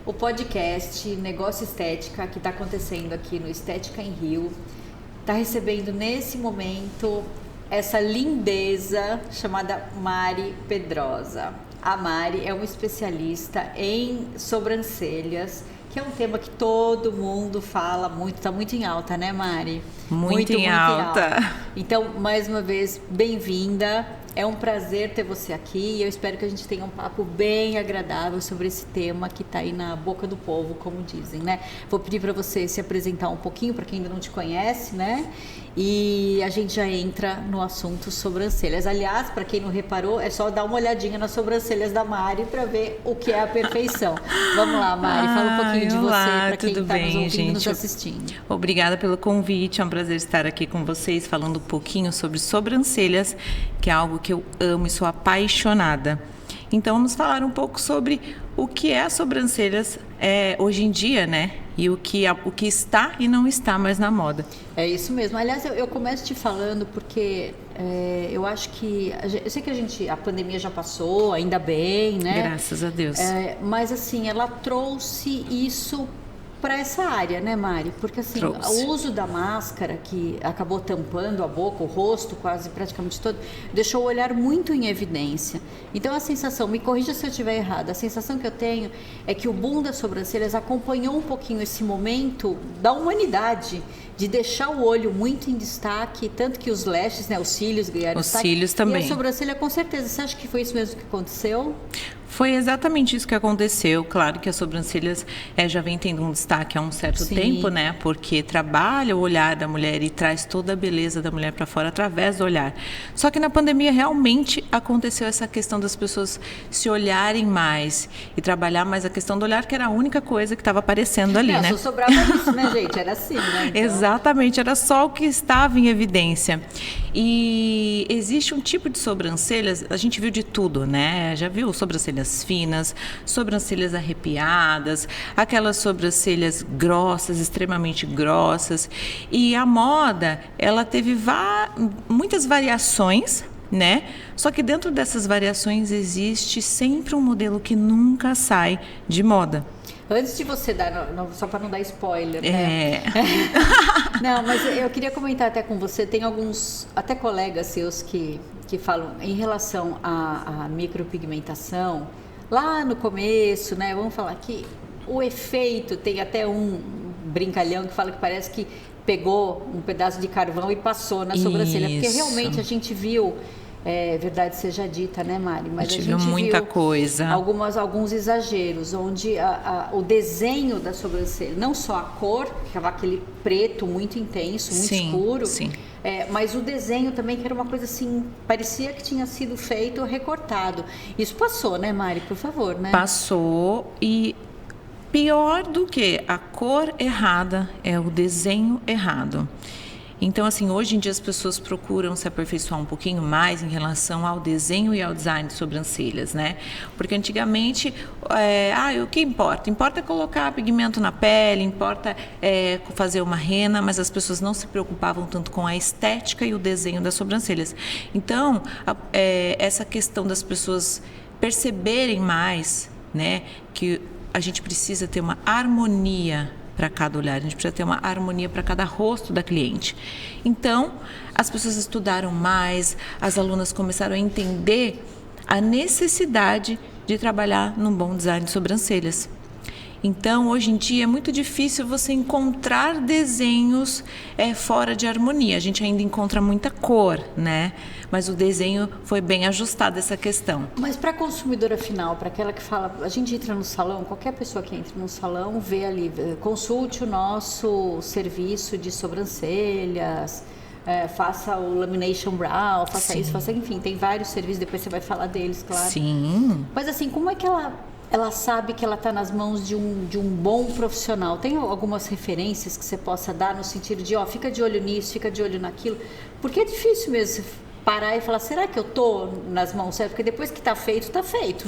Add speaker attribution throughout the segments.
Speaker 1: o podcast Negócio Estética, que está acontecendo aqui no Estética em Rio, está recebendo nesse momento essa lindeza chamada Mari Pedrosa. A Mari é uma especialista em sobrancelhas, que é um tema que todo mundo fala muito, está muito em alta, né, Mari?
Speaker 2: Muito em alta.
Speaker 1: Então, mais uma vez, bem-vinda. É um prazer ter você aqui e eu espero que a gente tenha um papo bem agradável sobre esse tema que está aí na boca do povo, como dizem, né? Vou pedir para você se apresentar um pouquinho para quem ainda não te conhece, né? E a gente já entra no assunto sobrancelhas. Aliás, para quem não reparou, é só dar uma olhadinha nas sobrancelhas da Mari para ver o que é a perfeição. Vamos lá, Mari, fala um pouquinho de você para quem está nos ouvindo e nos assistindo.
Speaker 2: Obrigada pelo convite, é um prazer estar aqui com vocês falando um pouquinho sobre sobrancelhas, que é algo que eu amo e sou apaixonada. Então vamos falar um pouco sobre o que é as sobrancelhas hoje em dia, né? E o que está e não está mais na moda.
Speaker 1: É isso mesmo. Aliás, eu começo te falando porque eu acho que... Eu sei que a pandemia já passou, ainda bem, né?
Speaker 2: Graças a Deus.
Speaker 1: Mas assim, ela trouxe isso para essa área, né, Mari? Porque assim, o uso da máscara, que acabou tampando a boca, o rosto quase praticamente todo, deixou o olhar muito em evidência. Então a sensação, me corrija se eu estiver errada, a sensação que eu tenho é que o boom das sobrancelhas acompanhou um pouquinho esse momento da humanidade, de deixar o olho muito em destaque, tanto que os lashes, né, os cílios ganharam destaque.
Speaker 2: Os cílios também.
Speaker 1: E a sobrancelha, com certeza. Você acha que foi isso mesmo que aconteceu?
Speaker 2: Foi exatamente isso que aconteceu. Claro que as sobrancelhas já vem tendo um destaque há um certo tempo, né? Porque trabalha o olhar da mulher e traz toda a beleza da mulher para fora através do olhar. Só que na pandemia realmente aconteceu essa questão das pessoas se olharem mais e trabalhar mais a questão do olhar, que era a única coisa que estava aparecendo ali, né?
Speaker 1: Só sobrava isso, né, gente? Era assim, né? Então...
Speaker 2: Exatamente, era só o que estava em evidência. E existe um tipo de sobrancelhas, a gente viu de tudo, né? Já viu sobrancelhas finas, sobrancelhas arrepiadas, aquelas sobrancelhas grossas, extremamente grossas. E a moda, ela teve muitas variações, né? Só que dentro dessas variações existe sempre um modelo que nunca sai de moda.
Speaker 1: Antes de você dar, só para não dar spoiler, né? Não, mas eu queria comentar até com você, tem alguns, até colegas seus que falam em relação à micropigmentação, lá no começo, né? Vamos falar que o efeito, tem até um brincalhão que fala que parece que pegou um pedaço de carvão e passou na sobrancelha, porque realmente a gente viu... verdade seja dita, né, Mari? Mas a gente viu
Speaker 2: muita coisa.
Speaker 1: Alguns exageros, onde o desenho da sobrancelha, não só a cor, que estava aquele preto muito intenso, muito escuro, mas o desenho também, que era uma coisa assim, parecia que tinha sido feito recortado. Isso passou, né, Mari? Por favor, né?
Speaker 2: Passou, e pior do que a cor errada é o desenho errado. Então, assim, hoje em dia as pessoas procuram se aperfeiçoar um pouquinho mais em relação ao desenho e ao design de sobrancelhas, né? Porque antigamente, o que importa? Importa colocar pigmento na pele, importa fazer uma rena, mas as pessoas não se preocupavam tanto com a estética e o desenho das sobrancelhas. Então, essa questão das pessoas perceberem mais, né, que a gente precisa ter uma harmonia para cada olhar, a gente precisa ter uma harmonia para cada rosto da cliente. Então, as pessoas estudaram mais, as alunas começaram a entender a necessidade de trabalhar num bom design de sobrancelhas. Então, hoje em dia é muito difícil você encontrar desenhos fora de harmonia. A gente ainda encontra muita cor, né? Mas o desenho foi bem ajustado essa questão.
Speaker 1: Mas para a consumidora final, para aquela que fala, a gente entra no salão, qualquer pessoa que entra no salão vê ali, consulte o nosso serviço de sobrancelhas, faça o lamination brow, faça isso, faça, enfim, tem vários serviços, depois você vai falar deles, claro.
Speaker 2: Sim.
Speaker 1: Mas assim, como é que ela sabe que ela está nas mãos de um bom profissional? Tem algumas referências que você possa dar no sentido de, fica de olho nisso, fica de olho naquilo? Porque é difícil mesmo parar e falar, será que eu tô nas mãos certas? Porque depois que tá feito,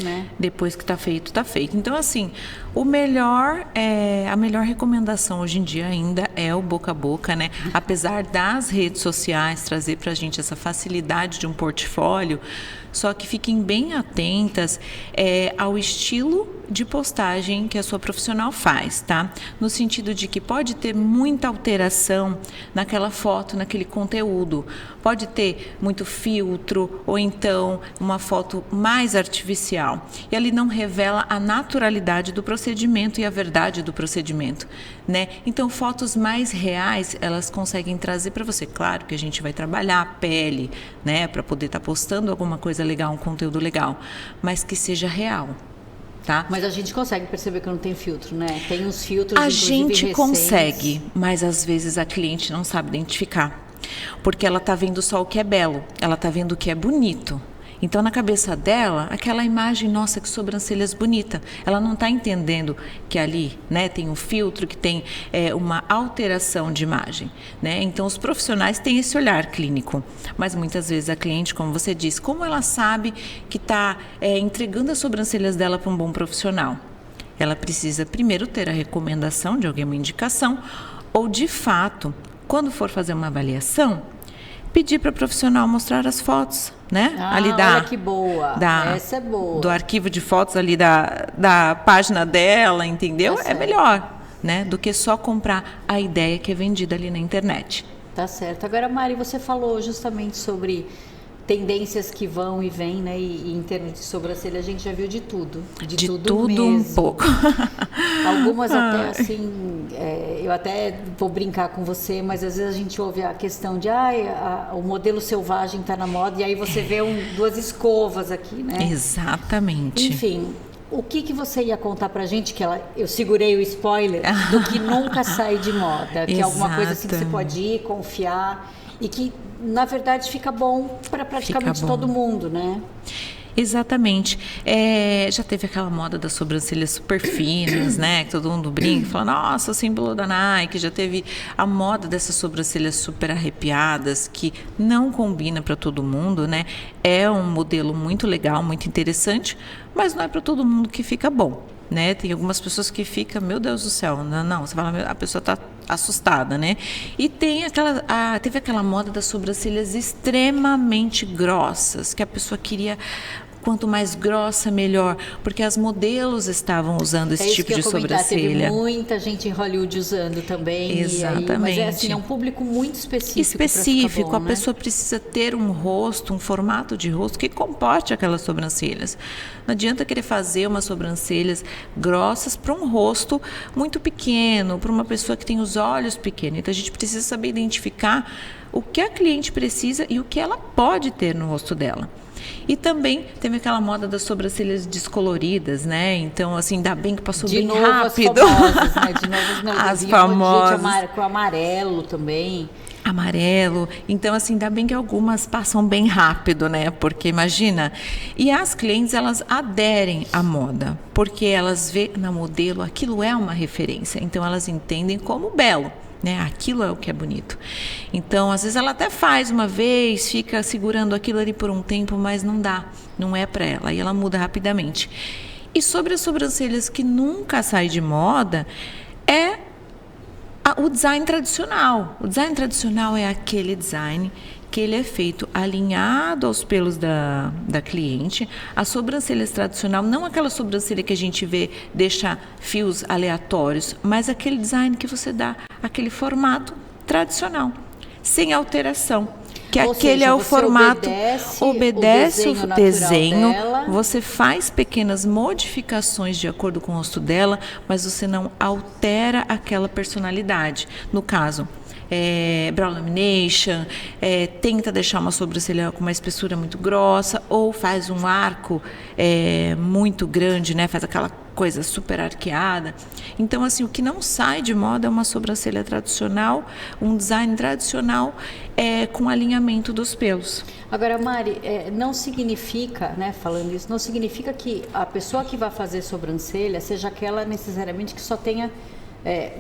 Speaker 1: né?
Speaker 2: Depois que tá feito, tá feito. Então, assim, a melhor recomendação hoje em dia ainda é o boca a boca, né? Apesar das redes sociais trazer pra gente essa facilidade de um portfólio, Só que fiquem bem atentas ao estilo de postagem que a sua profissional faz, tá? No sentido de que pode ter muita alteração naquela foto, naquele conteúdo. Pode ter muito filtro ou então uma foto mais artificial. E ali não revela a naturalidade do procedimento e a verdade do procedimento, né? Então, fotos mais reais, elas conseguem trazer para você. Claro que a gente vai trabalhar a pele, né? Para poder estar postando alguma coisa legal, um conteúdo legal, mas que seja real. Tá?
Speaker 1: Mas a gente consegue perceber que não tem filtro, né? Tem uns filtros,
Speaker 2: a
Speaker 1: inclusive
Speaker 2: gente
Speaker 1: recentes.
Speaker 2: consegue, mas às vezes a cliente não sabe identificar, porque ela tá vendo só o que é belo, ela tá vendo o que é bonito. Então, na cabeça dela, aquela imagem, nossa, que sobrancelhas bonita. Ela não está entendendo que ali, né, tem um filtro, que tem uma alteração de imagem, né? Então, os profissionais têm esse olhar clínico, mas muitas vezes a cliente, como você disse, como ela sabe que está entregando as sobrancelhas dela para um bom profissional? Ela precisa primeiro ter a recomendação de alguém, uma indicação, ou de fato, quando for fazer uma avaliação, pedir para o profissional mostrar as fotos, né?
Speaker 1: Ali olha que boa, essa é boa.
Speaker 2: Do arquivo de fotos ali da página dela, entendeu?
Speaker 1: Tá
Speaker 2: é melhor, né? Do que só comprar a ideia que é vendida ali na internet.
Speaker 1: Tá certo. Agora, Mari, você falou justamente sobre tendências que vão e vêm, né? E em termos de sobrancelha, a gente já viu de tudo. De tudo mesmo.
Speaker 2: Um pouco.
Speaker 1: Algumas até assim, eu até vou brincar com você, mas às vezes a gente ouve a questão de o modelo selvagem está na moda, e aí você vê duas escovas aqui, né?
Speaker 2: Exatamente.
Speaker 1: Enfim, o que você ia contar pra gente, eu segurei o spoiler, do que nunca sai de moda, que é alguma coisa assim que você pode ir, confiar, e que na verdade fica bom para praticamente todo mundo, né?
Speaker 2: Exatamente. Já teve aquela moda das sobrancelhas super finas, né? Que todo mundo brinca e fala, nossa, o símbolo da Nike. Já teve a moda dessas sobrancelhas super arrepiadas, que não combina para todo mundo, né? É um modelo muito legal, muito interessante, mas não é para todo mundo que fica bom, né? Tem algumas pessoas que ficam, meu Deus do céu, não, você fala, a pessoa está assustada, né? E teve aquela moda das sobrancelhas extremamente grossas, que a pessoa queria quanto mais grossa, melhor, porque as modelos estavam usando esse tipo de sobrancelha.
Speaker 1: Teve muita gente em Hollywood usando também.
Speaker 2: Exatamente.
Speaker 1: Mas é um público muito específico.
Speaker 2: Específico,
Speaker 1: bom, né?
Speaker 2: A pessoa precisa ter um rosto, um formato de rosto que comporte aquelas sobrancelhas. Não adianta querer fazer umas sobrancelhas grossas para um rosto muito pequeno, para uma pessoa que tem os olhos pequenos. Então a gente precisa saber identificar o que a cliente precisa e o que ela pode ter no rosto dela. E também teve aquela moda das sobrancelhas descoloridas, né? Então, assim, ainda bem que passou bem rápido.
Speaker 1: As famosas, né? Com amarelo também.
Speaker 2: Amarelo. Então, assim, ainda bem que algumas passam bem rápido, né? Porque, imagina, e as clientes, elas aderem à moda, porque elas veem na modelo, aquilo é uma referência. Então, elas entendem como belo. Né? Aquilo é o que é bonito. Então, às vezes ela até faz uma vez, fica segurando aquilo ali por um tempo, mas não dá, não é para ela, e ela muda rapidamente. E sobre as sobrancelhas que nunca sai de moda, o design tradicional. O design tradicional é aquele design que ele é feito alinhado aos pelos da cliente. A sobrancelha tradicional, não aquela sobrancelha que a gente vê, deixa fios aleatórios, mas aquele design que você dá, aquele formato tradicional, sem alteração. Que
Speaker 1: Ou
Speaker 2: aquele
Speaker 1: seja,
Speaker 2: é o formato, obedece
Speaker 1: o
Speaker 2: desenho
Speaker 1: dela.
Speaker 2: Você faz pequenas modificações de acordo com o rosto dela, mas você não altera aquela personalidade. No caso, brow lamination, tenta deixar uma sobrancelha com uma espessura muito grossa, ou faz um arco muito grande, né? Faz aquela coisa super arqueada. Então, assim, o que não sai de moda é uma sobrancelha tradicional, um design tradicional com alinhamento dos pelos.
Speaker 1: Agora, Mari, não significa, né, falando isso, não significa que a pessoa que vai fazer sobrancelha seja aquela necessariamente que só tenha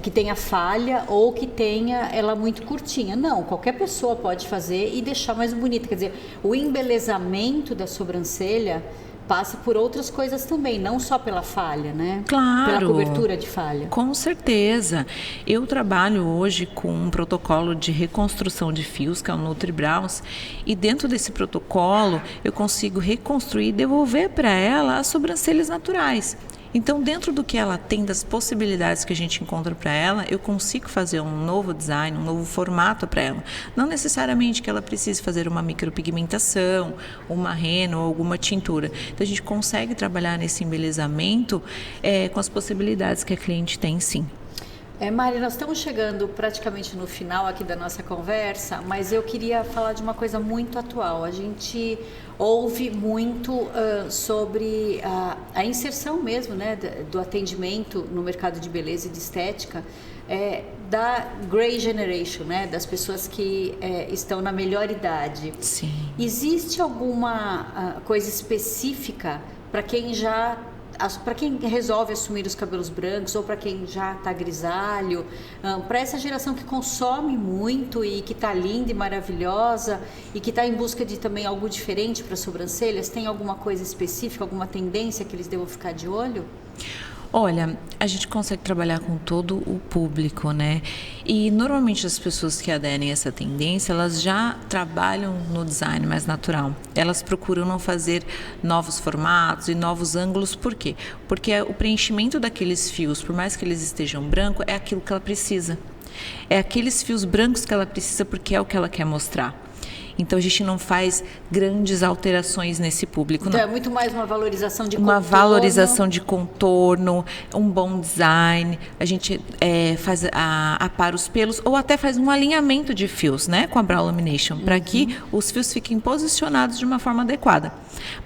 Speaker 1: que tenha falha ou que tenha ela muito curtinha. Não, qualquer pessoa pode fazer e deixar mais bonita. Quer dizer, o embelezamento da sobrancelha passa por outras coisas também, não só pela falha, né?
Speaker 2: Claro.
Speaker 1: Pela cobertura de falha.
Speaker 2: Com certeza. Eu trabalho hoje com um protocolo de reconstrução de fios, que é o NutriBrows, e dentro desse protocolo eu consigo reconstruir e devolver para ela as sobrancelhas naturais. Então, dentro do que ela tem, das possibilidades que a gente encontra para ela, eu consigo fazer um novo design, um novo formato para ela. Não necessariamente que ela precise fazer uma micropigmentação, uma reno ou alguma tintura. Então, a gente consegue trabalhar nesse embelezamento com as possibilidades que a cliente tem, sim.
Speaker 1: Mari, nós estamos chegando praticamente no final aqui da nossa conversa, mas eu queria falar de uma coisa muito atual. A gente ouve muito sobre a inserção mesmo, né, do atendimento no mercado de beleza e de estética da Grey Generation, né, das pessoas que estão na melhor idade.
Speaker 2: Sim.
Speaker 1: Existe alguma coisa específica para quem resolve assumir os cabelos brancos ou para quem já está grisalho, para essa geração que consome muito e que está linda e maravilhosa e que está em busca de também algo diferente para as sobrancelhas, tem alguma coisa específica, alguma tendência que eles devam ficar de olho?
Speaker 2: Olha, a gente consegue trabalhar com todo o público, né? E normalmente as pessoas que aderem a essa tendência, elas já trabalham no design mais natural. Elas procuram não fazer novos formatos e novos ângulos, por quê? Porque o preenchimento daqueles fios, por mais que eles estejam brancos, é aquilo que ela precisa. É aqueles fios brancos que ela precisa porque é o que ela quer mostrar. Então, a gente não faz grandes alterações nesse público.
Speaker 1: Então,
Speaker 2: não.
Speaker 1: É muito mais uma valorização de contorno.
Speaker 2: Uma valorização de contorno, um bom design. A gente apara os pelos ou até faz um alinhamento de fios, né, com a Brow Lamination, para que os fios fiquem posicionados de uma forma adequada.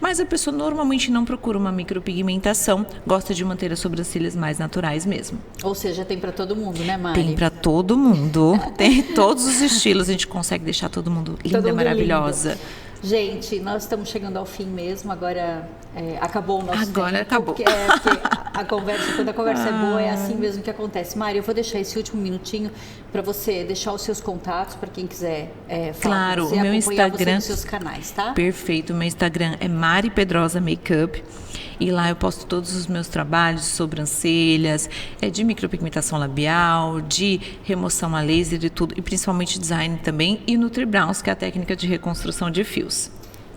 Speaker 2: Mas a pessoa normalmente não procura uma micropigmentação, gosta de manter as sobrancelhas mais naturais mesmo.
Speaker 1: Ou seja, tem para todo mundo, né, Mari?
Speaker 2: Tem para todo mundo. Tem todos os estilos, a gente consegue deixar todo mundo linda, maravilhosa.
Speaker 1: Lindo. Gente, nós estamos chegando ao fim mesmo, agora acabou o nosso tempo.
Speaker 2: Agora acabou.
Speaker 1: Porque quando a conversa é boa, é assim mesmo que acontece. Mari, eu vou deixar esse último minutinho para você deixar os seus contatos, para quem quiser falar com você,
Speaker 2: o meu Instagram,
Speaker 1: você nos seus canais, tá?
Speaker 2: Perfeito, o meu Instagram é Mari Pedrosa Makeup. E lá eu posto todos os meus trabalhos de sobrancelhas, de micropigmentação labial, de remoção a laser e tudo, e principalmente design também, e NutriBrows, que é a técnica de reconstrução de fios.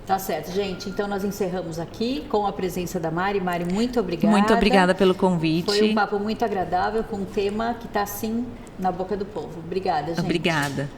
Speaker 1: Tá certo, gente. Então nós encerramos aqui com a presença da Mari. Mari, muito obrigada.
Speaker 2: Muito obrigada pelo convite.
Speaker 1: Foi um papo muito agradável com um tema que está assim na boca do povo. Obrigada, gente.
Speaker 2: Obrigada.